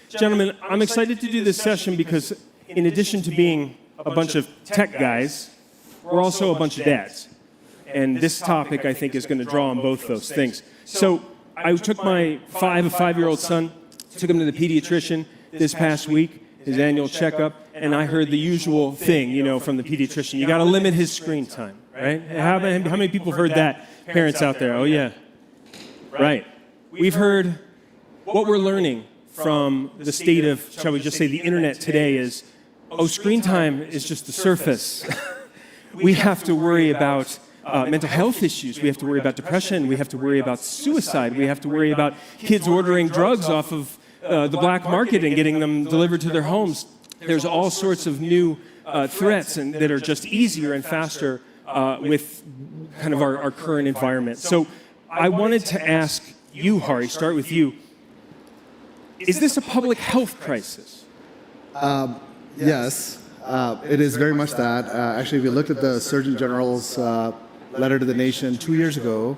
Gentlemen, I'm excited to do this session because in addition to being a bunch of tech guys, we're also a bunch of dads. And this topic, I think, is going to draw on both those things. So I took my five-year-old son, took him to the pediatrician this past week, his annual checkup, and I heard the usual thing, from the pediatrician. You got to limit his screen time, right? How many people have heard that? Parents out there, oh yeah. Right. We've heard what we're learning from the state of, shall we just say, the internet today is, screen time is just the surface. We have to worry about mental health issues. We have to worry about depression. We have to worry about suicide. We have to worry about kids ordering drugs off of the black market and getting them delivered to their homes. There's all sorts of new threats that are just easier and faster with kind of our current environment. So I wanted to ask you, Hari, start with you. Is this a public health crisis? Yes, it is very much that. Actually, if you looked at the Surgeon General's letter to the nation 2 years ago,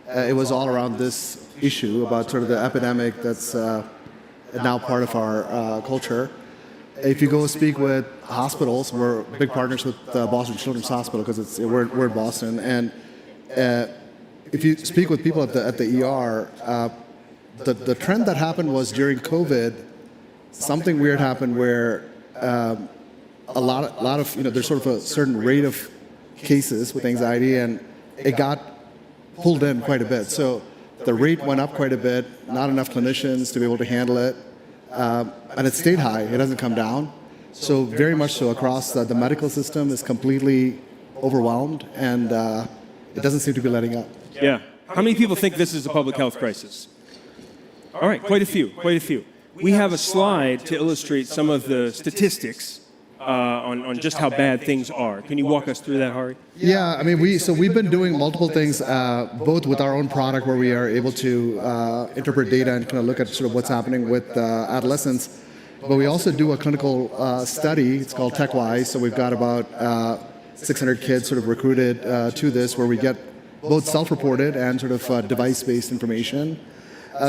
it was all around this issue about sort of the epidemic that's now part of our culture. If you go speak with hospitals, we're big partners with Boston Children's Hospital because we're in Boston, and if you speak with people at the ER, the trend that happened was during COVID, something weird happened where a lot of there's sort of a certain rate of cases with anxiety, and it got pulled in quite a bit. So the rate went up quite a bit. Not enough clinicians to be able to handle it, and it stayed high. It hasn't come down. So very much so across the medical system is completely overwhelmed, and it doesn't seem to be letting up. Yeah. How many people think this is a public health crisis? All right, quite a few. We have a slide to illustrate some of the statistics on just how bad things are. Can you walk us through that, Hari? Yeah, I mean, we've been doing multiple things, both with our own product where we are able to interpret data and kind of look at sort of what's happening with adolescents, but we also do a clinical study. It's called TechWise. So we've got about 600 kids sort of recruited to this, where we get both self-reported and sort of device-based information.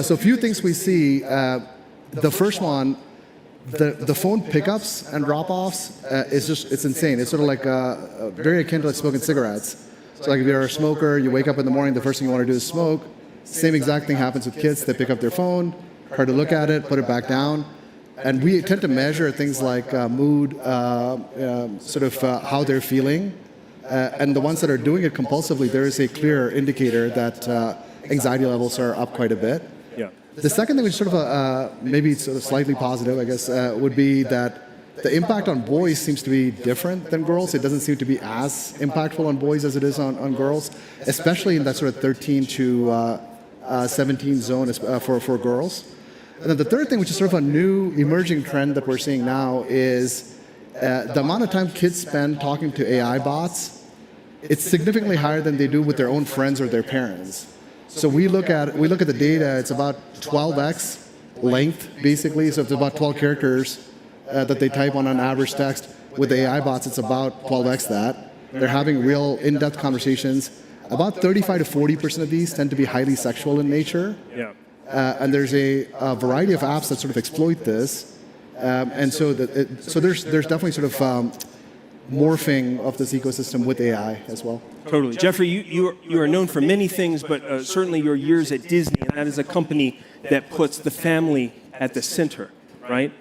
So a few things we see. The first one, the phone pickups and drop-offs it's insane. It's sort of like very akin to like smoking cigarettes. So like if you're a smoker, you wake up in the morning, the first thing you want to do is smoke. Same exact thing happens with kids. They pick up their phone, try to look at it, put it back down. And we tend to measure things like mood, sort of how they're feeling. And the ones that are doing it compulsively, there is a clear indicator that anxiety levels are up quite a bit. Yeah. The second thing, which is sort of maybe sort of slightly positive, I guess, would be that the impact on boys seems to be different than girls. It doesn't seem to be as impactful on boys as it is on girls, especially in that sort of 13 to 17 zone for girls. And then the third thing, which is sort of a new emerging trend that we're seeing now, is the amount of time kids spend talking to AI bots. It's significantly higher than they do with their own friends or their parents. So we look at the data. It's about 12x length, basically. So it's about 12 characters that they type on an average text. With AI bots, it's about 12x that. They're having real in-depth conversations. About 35 to 40% of these tend to be highly sexual in nature. Yeah. And there's a variety of apps that sort of exploit this. And so there's definitely sort of morphing of this ecosystem with AI as well. Totally. Jeffrey, you are known for many things, but certainly your years at Disney, and that is a company that puts the family at the center, right?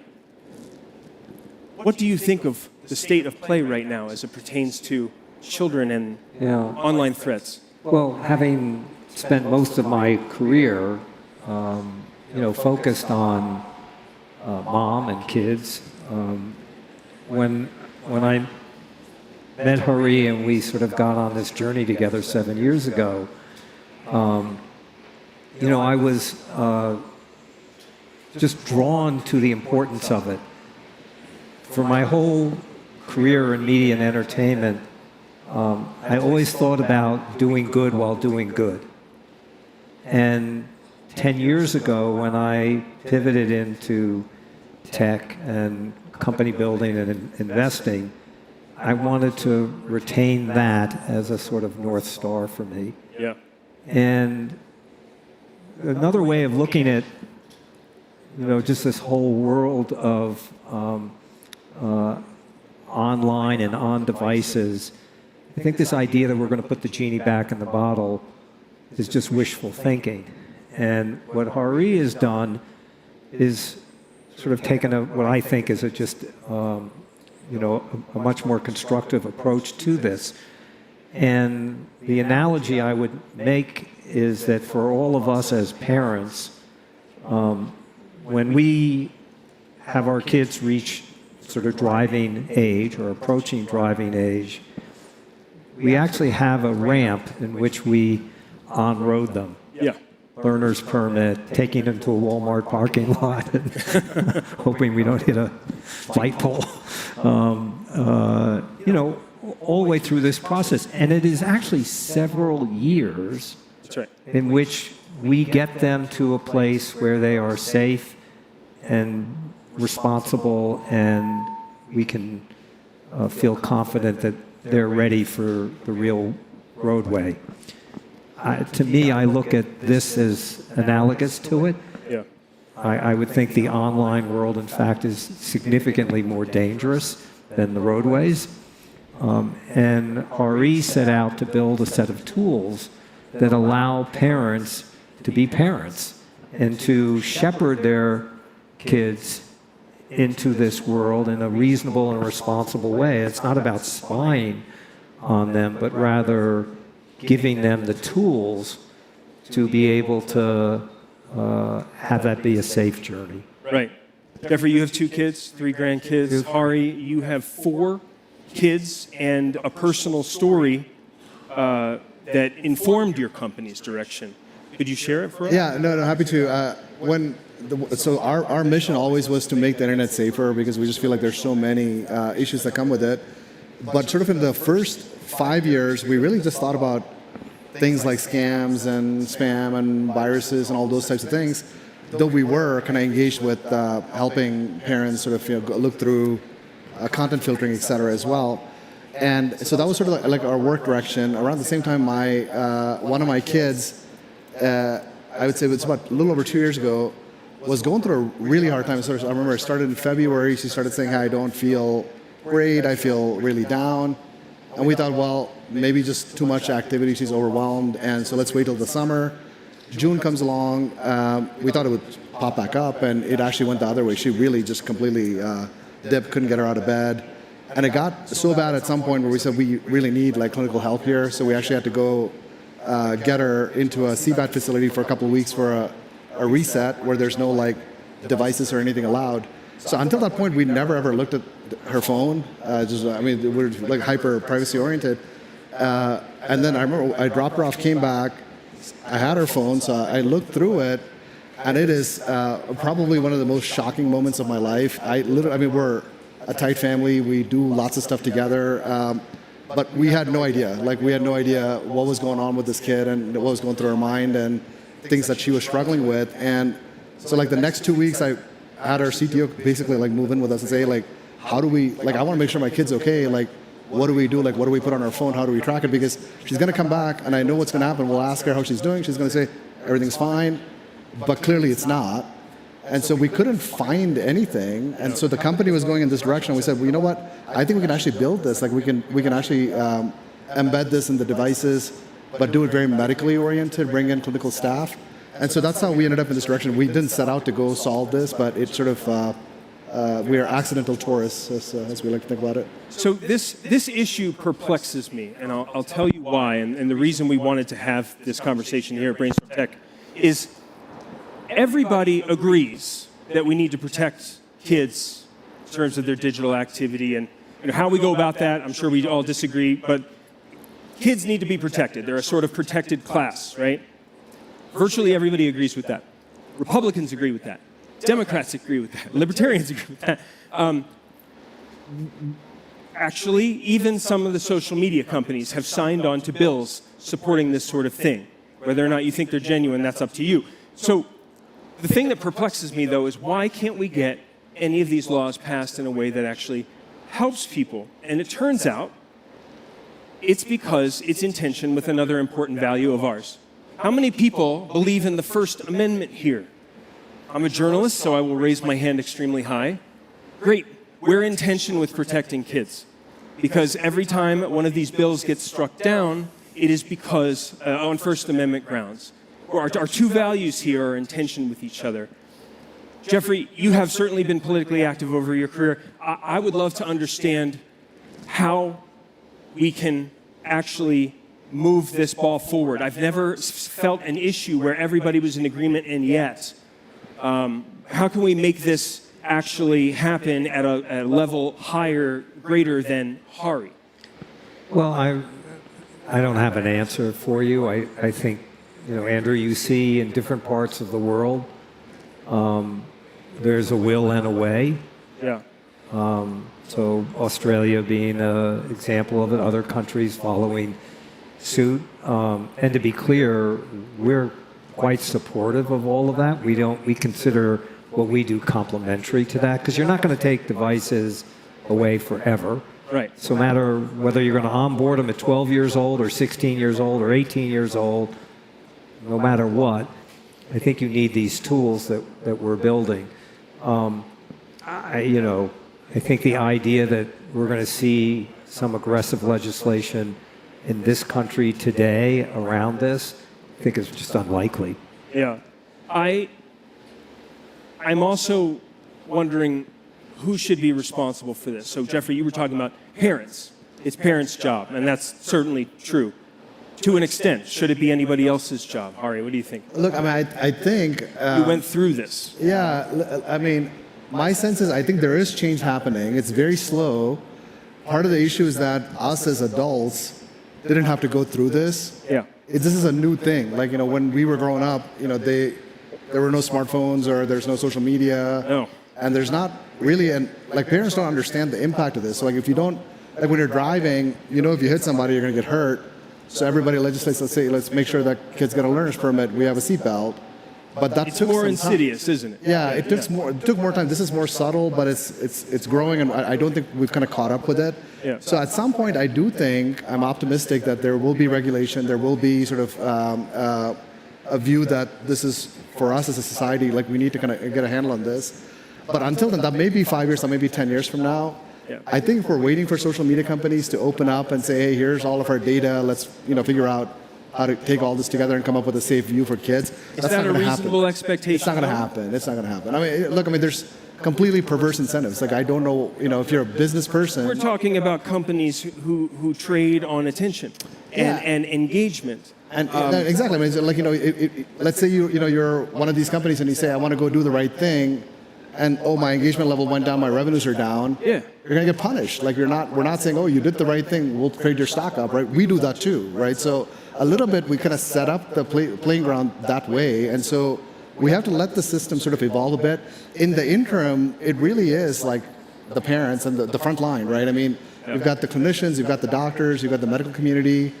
What do you think of the state of play right now as it pertains to children and online threats? Well, having spent most of my career, focused on mom and kids, when I met Hari and we sort of got on this journey together 7 years ago, I was just drawn to the importance of it. For my whole career in media and entertainment, I always thought about doing good while doing good. And 10 years ago, when I pivoted into tech and company building and investing, I wanted to retain that as a sort of North Star for me. Yeah. And another way of looking at just this whole world of online and on devices, I think this idea that we're going to put the genie back in the bottle is just wishful thinking. And what Hari has done is sort of taken what I think is a much more constructive approach to this. And the analogy I would make is that for all of us as parents, when we have our kids reach sort of driving age or approaching driving age, we actually have a ramp in which we on-road them. Yeah. Learner's permit, taking them to a Walmart parking lot, and hoping we don't hit a light pole. All the way through this process. And it is actually several years That's right. in which we get them to a place where they are safe and responsible, and we can feel confident that they're ready for the real roadway. To me, I look at this as analogous to it. Yeah. I would think the online world, in fact, is significantly more dangerous than the roadways. And Hari set out to build a set of tools that allow parents to be parents and to shepherd their kids into this world in a reasonable and responsible way. It's not about spying on them, but rather giving them the tools to be able to have that be a safe journey. Right. Jeffrey, you have 2 kids, 3 grandkids. Hari, you have 4 kids and a personal story that informed your company's direction. Could you share it for us? Yeah, no, happy to. So our mission always was to make the internet safer, because we just feel like there's so many issues that come with it. But sort of in the first 5 years, we really just thought about things like scams and spam and viruses and all those types of things, though we were kind of engaged with helping parents sort of look through content filtering, et cetera, as well. And so that was sort of like our work direction. Around the same time, one of my kids, I would say it's about a little over 2 years ago, was going through a really hard time. So I remember it started in February. She started saying, "Hey, I don't feel great. I feel really down." And we thought, well, maybe just too much activity. She's overwhelmed. And so let's wait till the summer. June comes along. We thought it would pop back up, and it actually went the other way. She really just completely dipped, couldn't get her out of bed. And it got so bad at some point where we said we really need clinical help here. So we actually had to go get her into a CBAT facility for a couple of weeks for a reset where there's no devices or anything allowed. So until that point, we never ever looked at her phone. We're hyper privacy oriented. And then I remember I dropped her off, came back. I had her phone, so I looked through it, and it is probably one of the most shocking moments of my life. We're a tight family. We do lots of stuff together, but we had no idea. We had no idea what was going on with this kid and what was going through her mind and things that she was struggling with. And so, the next 2 weeks, I had our CTO basically move in with us and say, how do we? I want to make sure my kid's okay. What do we do? What do we put on our phone? How do we track it? Because she's going to come back, and I know what's going to happen. We'll ask her how she's doing. She's going to say everything's fine, but clearly it's not. And so we couldn't find anything. And so the company was going in this direction. We said, well, you know what? I think we can actually build this. We can actually embed this in the devices, but do it very medically oriented, bring in clinical staff. And so that's how we ended up in this direction. We didn't set out to go solve this, but it sort of, we are accidental tourists, as we like to think about it. So this issue perplexes me, and I'll tell you why. And the reason we wanted to have this conversation here at Brainstorm Tech is everybody agrees that we need to protect kids in terms of their digital activity, and how we go about that, I'm sure we all disagree, but kids need to be protected. They're a sort of protected class, right? Virtually everybody agrees with that. Republicans agree with that. Democrats agree with that. Libertarians agree with that. Actually, even some of the social media companies have signed on to bills supporting this sort of thing. Whether or not you think they're genuine, that's up to you. So the thing that perplexes me, though, is why can't we get any of these laws passed in a way that actually helps people? And it turns out it's because it's in tension with another important value of ours. How many people believe in the First Amendment here? I'm a journalist, so I will raise my hand extremely high. Great. We're in tension with protecting kids. Because every time one of these bills gets struck down, it is because, on First Amendment grounds, our two values here are in tension with each other. Jeffrey, you have certainly been politically active over your career. I would love to understand how we can actually move this ball forward. I've never felt an issue where everybody was in agreement, and yet, how can we make this actually happen at a level higher, greater than Hari? Well, I don't have an answer for you. I think, Andrew, you see in different parts of the world, there's a will and a way. Yeah. So Australia being an example of it, other countries following suit. And to be clear, we're quite supportive of all of that. We consider what we do complementary to that, because you're not going to take devices away forever. Right. So no matter whether you're going to onboard them at 12 years old or 16 years old or 18 years old, no matter what, I think you need these tools that we're building. I think the idea that we're going to see some aggressive legislation in this country today around this, I think is just unlikely. Yeah. I'm also wondering who should be responsible for this. So, Jeffrey, you were talking about parents. It's parents' job, and that's certainly true. To an extent, should it be anybody else's job? Hari, what do you think? Look, I think... you went through this. Yeah, my sense is I think there is change happening. It's very slow. Part of the issue is that us as adults didn't have to go through this. Yeah. This is a new thing. Like, when we were growing up, there were no smartphones or there's no social media. No. And there's not really, parents don't understand the impact of this. So, if you don't, when you're driving, if you hit somebody, you're going to get hurt. So everybody legislates, let's make sure that kids get a learner's permit, we have a seatbelt. But that took more insidious, isn't it? Yeah, it took more time. This is more subtle, but it's growing, and I don't think we've kind of caught up with it. Yeah. So at some point, I do think, I'm optimistic that there will be regulation, there will be sort of a view that this is, for us as a society, we need to kind of get a handle on this. But until then, that may be 5 years, that may be 10 years from now. Yeah. I think if we're waiting for social media companies to open up and say, hey, here's all of our data, let's figure out how to take all this together and come up with a safe view for kids. Is that a reasonable expectation? It's not going to happen. It's not going to happen. There's completely perverse incentives. I don't know, if you're a business person. We're talking about companies who trade on attention and engagement. And exactly. Let's say you're one of these companies and you say, I want to go do the right thing, and my engagement level went down, my revenues are down. Yeah. You're going to get punished. We're not saying, you did the right thing, we'll trade your stock up, right? We do that too, right? So a little bit, we kind of set up the playing ground that way, and so we have to let the system sort of evolve a bit. In the interim, it really is the parents and the front line, right? You've got the clinicians, you've got the doctors, you've got the medical community.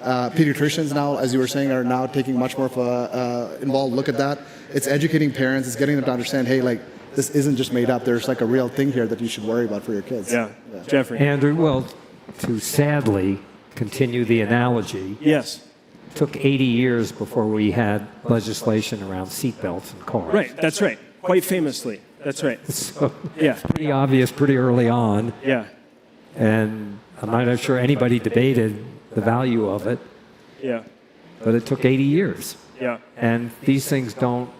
Pediatricians now, as you were saying, are now taking much more of a involved look at that. It's educating parents, it's getting them to understand, hey, this isn't just made up. There's a real thing here that you should worry about for your kids. Yeah. Jeffrey. Andrew, well, to sadly continue the analogy. Yes. It took 80 years before we had legislation around seatbelts in cars. Right, that's right. Quite famously. That's right. So, yeah. Pretty obvious pretty early on. Yeah. And I'm not sure anybody debated the value of it. Yeah. But it took 80 years. Yeah. And these things don't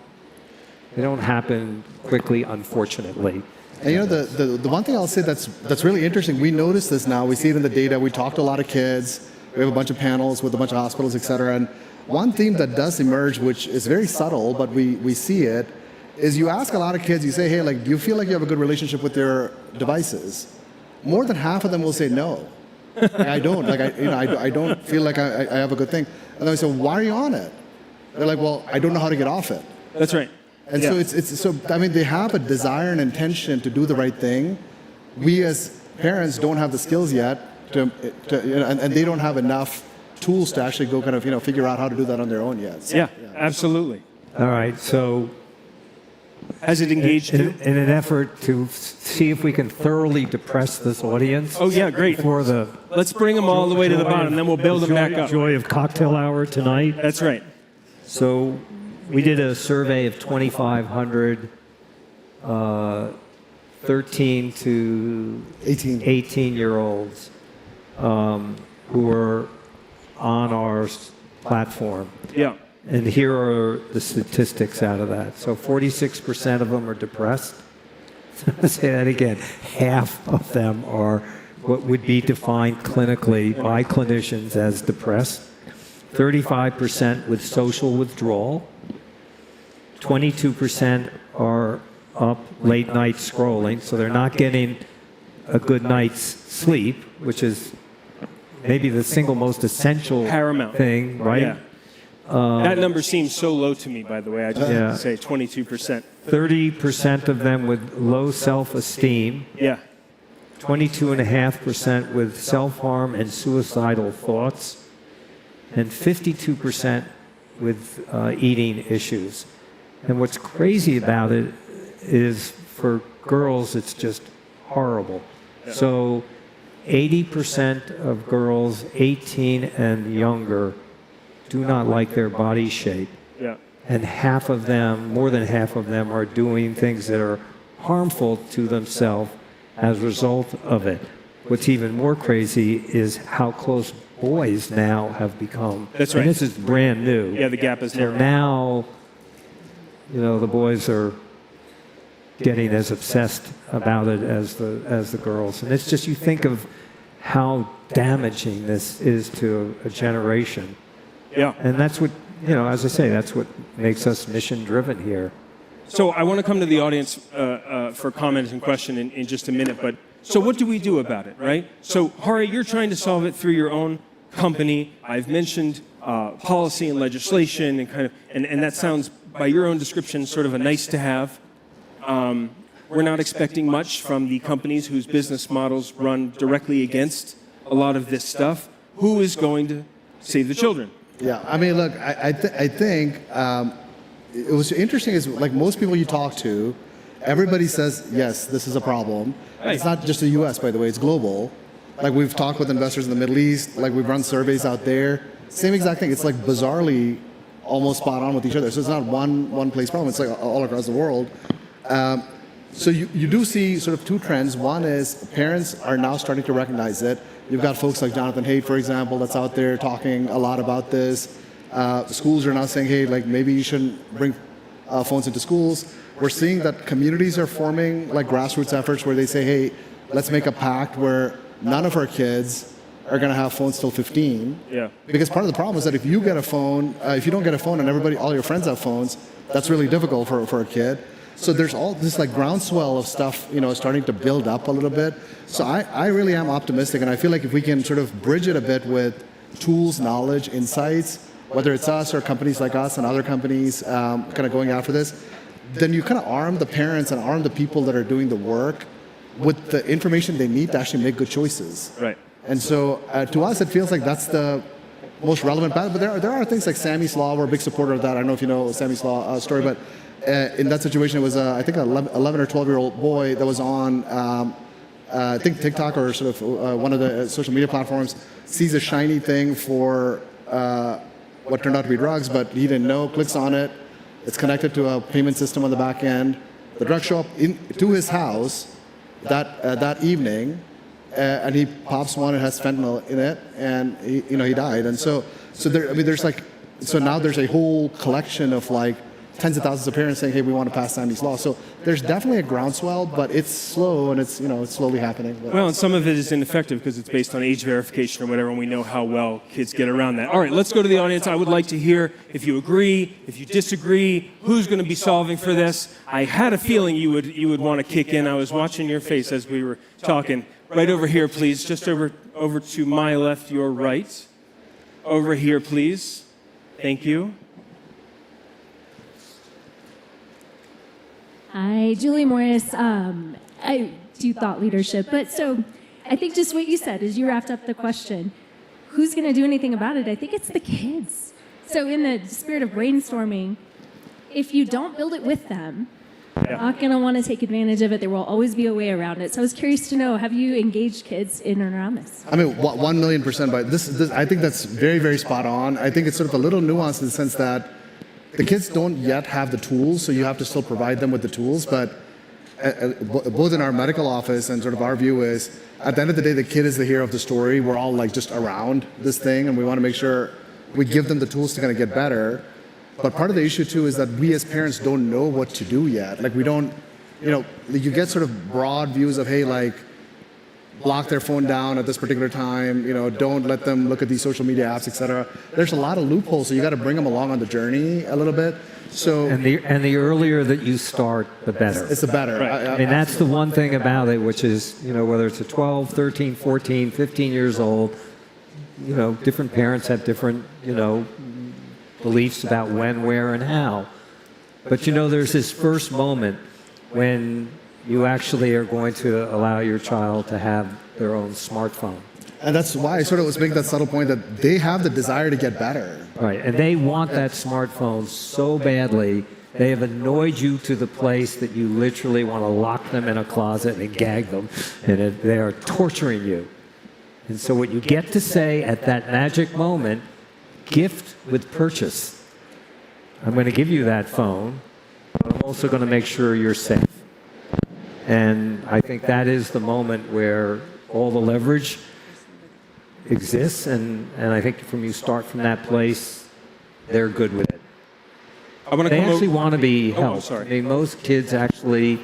happen quickly, unfortunately. And the one thing I'll say that's really interesting, we notice this now, we see it in the data, we talk to a lot of kids, we have a bunch of panels with a bunch of hospitals, et cetera, and one theme that does emerge, which is very subtle, but we see it, is you ask a lot of kids, you say, hey, do you feel like you have a good relationship with your devices? More than half of them will say no. I don't. I don't feel like I have a good thing. And then I say, why are you on it? They're like, well, I don't know how to get off it. That's right. And so they have a desire and intention to do the right thing. We as parents don't have the skills yet and they don't have enough tools to actually go kind of figure out how to do that on their own yet. So, yeah, absolutely. All right, so has it engaged you? In an effort to see if we can thoroughly depress this audience. Oh yeah, great. Let's bring them all the way to the bottom, then we'll build them back up. Joy of cocktail hour tonight. That's right. So we did a survey of 2,500 13 to 18-year-olds who are on our platform. Yeah. And here are the statistics out of that. So 46% of them are depressed. I'll say that again. Half of them are what would be defined clinically by clinicians as depressed. 35% with social withdrawal. 22% are up late night scrolling, so they're not getting a good night's sleep, which is maybe the single most essential Paramount thing, right? Yeah. That number seems so low to me, by the way. I just have to say 22%. 30% of them with low self-esteem. Yeah. 22.5% with self-harm and suicidal thoughts. And 52% with eating issues. And what's crazy about it is for girls, it's just horrible. Yeah. So 80% of girls 18 and younger do not like their body shape. Yeah. And half of them, more than half of them, are doing things that are harmful to themselves as a result of it. What's even more crazy is how close boys now have become. That's right. And this is brand new. Yeah, the gap is narrowed. Now, you know, the boys are getting as obsessed about it as the girls. And it's just, you think of how damaging this is to a generation. Yeah. And that's what, you know, as I say, that's what makes us mission-driven here. So I want to come to the audience for comment and question in just a minute, but so what do we do about it, right? So, Hari, you're trying to solve it through your own company. I've mentioned policy and legislation and that sounds, by your own description, sort of a nice to have. We're not expecting much from the companies whose business models run directly against a lot of this stuff. Who is going to save the children? Yeah, I mean, look, I think it was interesting is like most people you talk to, everybody says, yes, this is a problem. Right. It's not just the US, by the way, it's global. Like we've talked with investors in the Middle East, like we've run surveys out there. Same exact thing. It's like bizarrely almost spot on with each other. So it's not one place problem. It's like all across the world. So you do see sort of two trends. One is parents are now starting to recognize it. You've got folks like Jonathan Haidt, for example, that's out there talking a lot about this. Schools are now saying, hey, like maybe you shouldn't bring phones into schools. We're seeing that communities are forming like grassroots efforts where they say, hey, let's make a pact where none of our kids are going to have phones till 15. Yeah. Because part of the problem is that if you get a phone, if you don't get a phone and all your friends have phones, that's really difficult for a kid. So there's all this like groundswell of stuff, you know, starting to build up a little bit. So I really am optimistic, and I feel like if we can sort of bridge it a bit with tools, knowledge, insights, whether it's us or companies like us and other companies kind of going after this, then you kind of arm the parents and arm the people that are doing the work with the information they need to actually make good choices. Right. And so to us, it feels like that's the most relevant path. But there are things like Sammy's Law. We're a big supporter of that. I don't know if you know Sammy's Law story, but in that situation, it was, I think, an 11 or 12-year-old boy that was on, I think, TikTok or sort of one of the social media platforms, sees a shiny thing for what turned out to be drugs, but he didn't know, clicks on it. It's connected to a payment system on the back end. The drugs show up to his house that evening, and he pops one. It has fentanyl in it, and he died. And so there, I mean, there's like, so now there's a whole collection of like tens of thousands of parents saying, hey, we want to pass Sammy's Law. So there's definitely a groundswell, but it's slow, and it's slowly happening. Well, and some of it is ineffective because it's based on age verification or whatever, and we know how well kids get around that. All right, let's go to the audience. I would like to hear if you agree, if you disagree, who's going to be solving for this. I had a feeling you would want to kick in. I was watching your face as we were talking. Right over here, please. Just over to my left, your right. Over here, please. Thank you. Hi, Julie Morris. I do thought leadership, but so I think just what you said as you wrapped up the question, who's going to do anything about it? I think it's the kids. So in the spirit of brainstorming, if you don't build it with them, they're not going to want to take advantage of it. There will always be a way around it. So I was curious to know, have you engaged kids in and around this? I mean, 1,000,000%. But this, I think that's very, very spot on. I think it's sort of a little nuanced in the sense that the kids don't yet have the tools, so you have to still provide them with the tools. But both in our medical office and sort of our view is, at the end of the day, the kid is the hero of the story. We're all like just around this thing, and we want to make sure we give them the tools to kind of get better. But part of the issue too is that we as parents don't know what to do yet. Like we don't, you get sort of broad views of, hey, like, block their phone down at this particular time, don't let them look at these social media apps, etc. There's a lot of loopholes, so you got to bring them along on the journey a little bit. So And the earlier that you start, the better. it's the better. Right. I mean, that's the one thing about it, which is, whether it's a 12, 13, 14, 15 years old, different parents have different, beliefs about when, where, and how. But, there's this first moment when you actually are going to allow your child to have their own smartphone. And that's why I sort of was making that subtle point that they have the desire to get better. Right, and they want that smartphone so badly, they have annoyed you to the place that you literally want to lock them in a closet and gag them, and they are torturing you. And so what you get to say at that magic moment, gift with purchase. I'm going to give you that phone, but I'm also going to make sure you're safe. And I think that is the moment where all the leverage exists, and I think from you start from that place, they're good with it. They actually want to be helped. Sorry. I mean, most kids actually,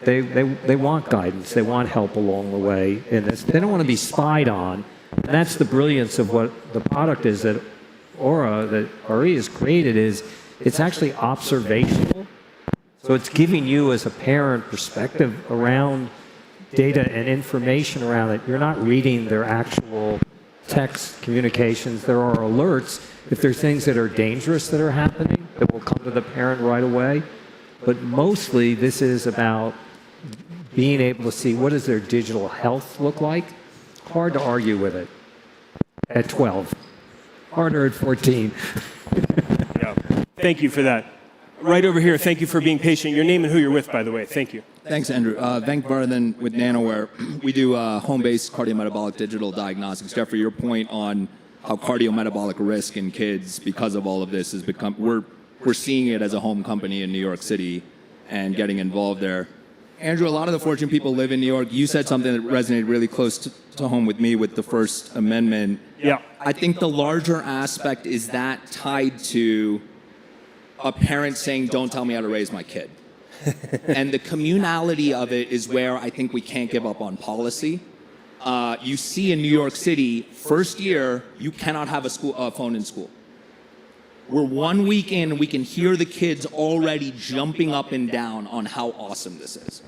they want guidance. They want help along the way in this. They don't want to be spied on. And that's the brilliance of what the product is that Ari has created is it's actually observational. So it's giving you as a parent perspective around data and information around it. You're not reading their actual text communications. There are alerts if there are things that are dangerous that are happening that will come to the parent right away. But mostly this is about being able to see what does their digital health look like. Hard to argue with it at 12. Harder at 14. Yeah. Thank you for that. Right over here, thank you for being patient. Your name and who you're with, by the way. Thank you. Thanks, Andrew. Venk Vardhan with Nanoware. We do home-based cardiometabolic digital diagnostics. Jeffrey, your point on how cardiometabolic risk in kids, because of all of this, has become, we're seeing it as a home company in New York City and getting involved there. Andrew, a lot of the Fortune people live in New York. You said something that resonated really close to home with me with the First Amendment. Yeah. I think the larger aspect is that tied to a parent saying, don't tell me how to raise my kid. And the communality of it is where I think we can't give up on policy. You see in New York City, first year, you cannot have a phone in school. We're 1 week in, and we can hear the kids already jumping up and down on how awesome this is.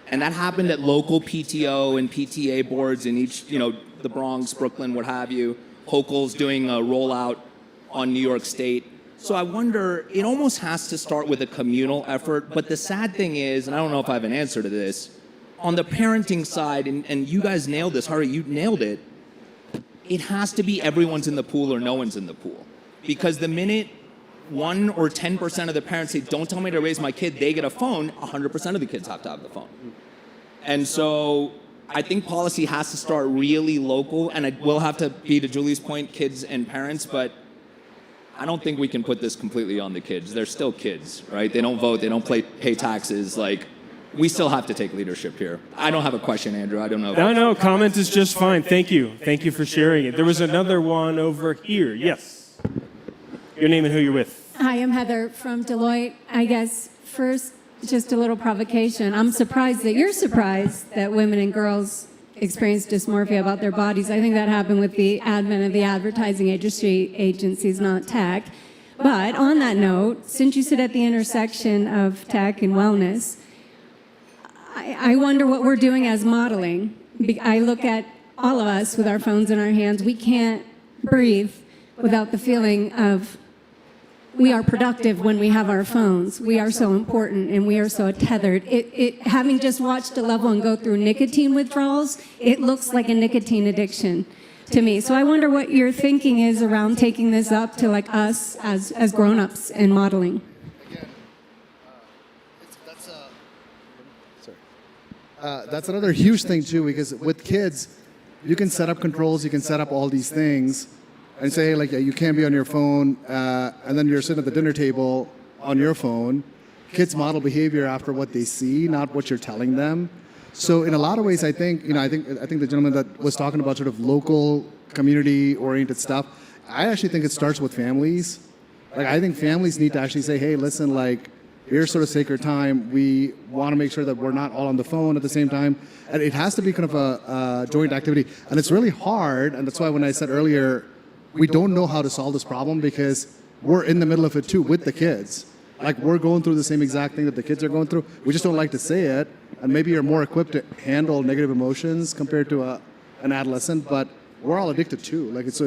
And that happened at local PTO and PTA boards in each, the Bronx, Brooklyn, what have you. Hochul's doing a rollout on New York State. So I wonder, it almost has to start with a communal effort. But the sad thing is, and I don't know if I have an answer to this, on the parenting side, and you guys nailed this, Hari, you nailed it, it has to be everyone's in the pool or no one's in the pool. Because the minute 1 or 10% of the parents say, don't tell me to raise my kid, they get a phone, 100% of the kids have to have the phone. And so I think policy has to start really local, and it will have to be, to Julie's point, kids and parents, but I don't think we can put this completely on the kids. They're still kids, right? They don't vote, they don't pay taxes. Like, we still have to take leadership here. I don't have a question, Andrew. I don't know. No, comment is just fine. Thank you. Thank you for sharing it. There was another one over here. Yes. Your name and who you're with. Hi, I'm Heather from Deloitte. I guess first, just a little provocation. I'm surprised that you're surprised that women and girls experience dysmorphia about their bodies. I think that happened with the advent of the advertising industry agencies, not tech. But on that note, since you sit at the intersection of tech and wellness, I wonder what we're doing as modeling. I look at all of us with our phones in our hands. We can't breathe without the feeling of we are productive when we have our phones. We are so important and we are so tethered. Having just watched a level and go through nicotine withdrawals, it looks like a nicotine addiction to me. So I wonder what your thinking is around taking this up to like us as grown-ups and modeling. That's another huge thing too, because with kids, you can set up controls, you can set up all these things, and say, hey, like, yeah, you can't be on your phone, and then you're sitting at the dinner table on your phone. Kids model behavior after what they see, not what you're telling them. So in a lot of ways, I think the gentleman that was talking about sort of local, community-oriented stuff, I actually think it starts with families. Like, I think families need to actually say, hey, listen, like, here's sort of sacred time. We want to make sure that we're not all on the phone at the same time. And it has to be kind of a joint activity. And it's really hard, and that's why when I said earlier, we don't know how to solve this problem because we're in the middle of it too with the kids. Like, we're going through the same exact thing that the kids are going through. We just don't like to say it. And maybe you're more equipped to handle negative emotions compared to an adolescent, but we're all addicted too. Like, it's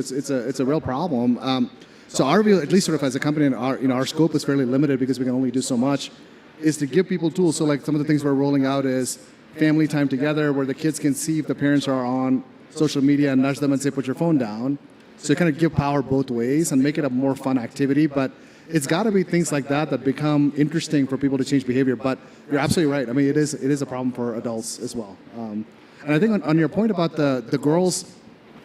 a real problem. So our view, at least sort of as a company, our scope is fairly limited because we can only do so much, is to give people tools. So like some of the things we're rolling out is family time together where the kids can see if the parents are on social media and nudge them and say, put your phone down. So kind of give power both ways and make it a more fun activity. But it's got to be things like that that become interesting for people to change behavior. But you're absolutely right. I mean, it is a problem for adults as well. And I think on your point about the girls,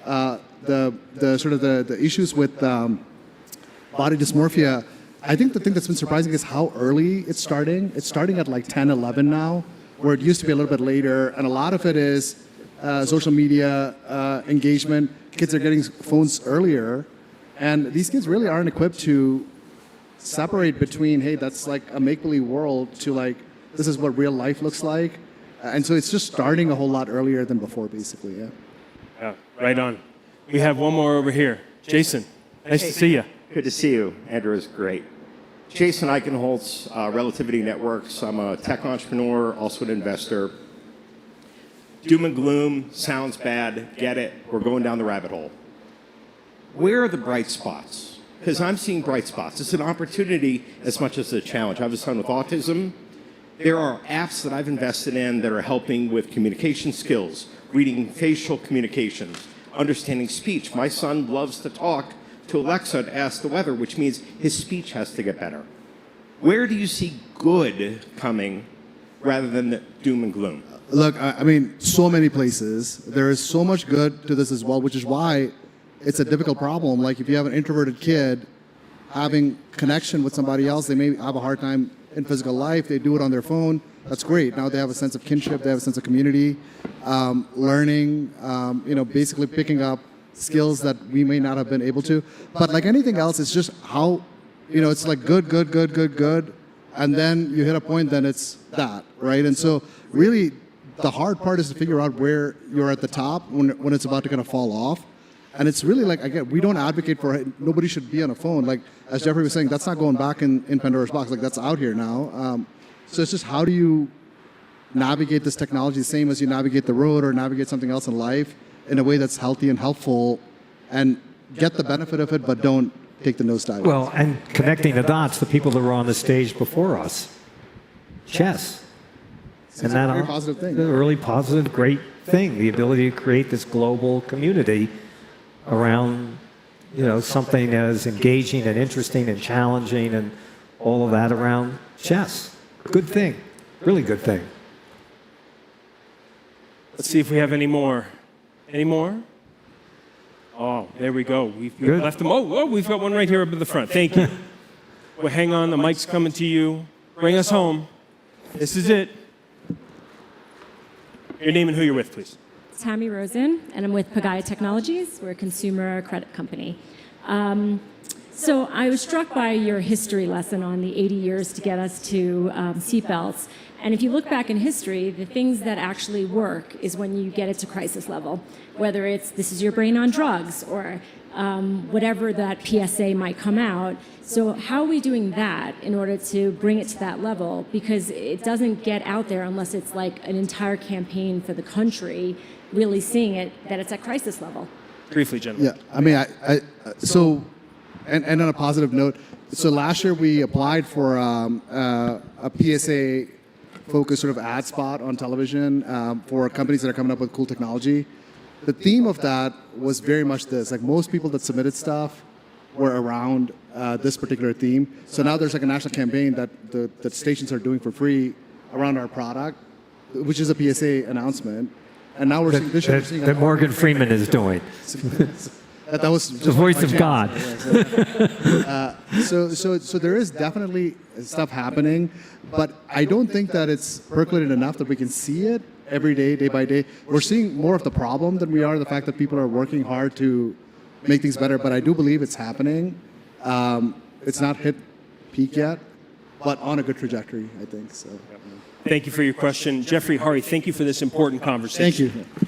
the issues with body dysmorphia, I think the thing that's been surprising is how early it's starting. It's starting at like 10, 11 now, where it used to be a little bit later. And a lot of it is social media engagement. Kids are getting phones earlier. And these kids really aren't equipped to separate between, hey, that's like a make-believe world to like, this is what real life looks like. And so it's just starting a whole lot earlier than before, basically, yeah. Yeah, right on. We have one more over here. Jason, nice to see you. Good to see you. Andrew is great. Jason Eichenholz, Relativity Networks. I'm a tech entrepreneur, also an investor. Doom and gloom sounds bad. Get it. We're going down the rabbit hole. Where are the bright spots? Because I'm seeing bright spots. It's an opportunity as much as a challenge. I have a son with autism. There are apps that I've invested in that are helping with communication skills, reading facial communications, understanding speech. My son loves to talk to Alexa to ask the weather, which means his speech has to get better. Where do you see good coming rather than the doom and gloom? Look, I mean, so many places. There is so much good to this as well, which is why it's a difficult problem. Like, if you have an introverted kid having connection with somebody else, they may have a hard time in physical life. They do it on their phone. That's great. Now they have a sense of kinship. They have a sense of community, learning, basically picking up skills that we may not have been able to. But like anything else, it's just how, it's like good. And then you hit a point, then it's that, right? And so really the hard part is to figure out where you're at the top when it's about to kind of fall off. And it's really like, again, we don't advocate for, nobody should be on a phone. Like, as Jeffrey was saying, that's not going back in Pandora's box. Like, that's out here now. So it's just, how do you navigate this technology the same as you navigate the road or navigate something else in life in a way that's healthy and helpful and get the benefit of it, but don't take the nosedive. Well, and connecting the dots, the people that were on the stage before us. Chess. It's a very positive thing. A really positive, great thing. The ability to create this global community around, something as engaging and interesting and challenging and all of that around chess. Good thing. Really good thing. Let's see if we have any more. Any more? Oh, there we go. We've left them. Oh, we've got one right here up at the front. Thank you. Well, hang on. The mic's coming to you. Bring us home. This is it. Your name and who you're with, please. Tammy Rosen, and I'm with Pagaya Technologies. We're a consumer credit company. So I was struck by your history lesson on the 80 years to get us to seatbelts. And if you look back in history, the things that actually work is when you get it to crisis level, whether it's this is your brain on drugs or whatever that PSA might come out. So how are we doing that in order to bring it to that level? Because it doesn't get out there unless it's like an entire campaign for the country really seeing it, that it's at crisis level. Briefly, gentlemen. Yeah, I mean, so, and on a positive note, so last year we applied for a PSA-focused sort of ad spot on television for companies that are coming up with cool technology. The theme of that was very much this, like most people that submitted stuff were around this particular theme. So now there's like a national campaign that the stations are doing for free around our product, which is a PSA announcement. And now we're seeing this year. That Morgan Freeman is doing. That was The voice of God. So there is definitely stuff happening, but I don't think that it's percolated enough that we can see it every day, day by day. We're seeing more of the problem than we are the fact that people are working hard to make things better, but I do believe it's happening. It's not hit peak yet, but on a good trajectory, I think. So. Thank you for your question. Jeffrey, Hari, thank you for this important conversation. Thank you.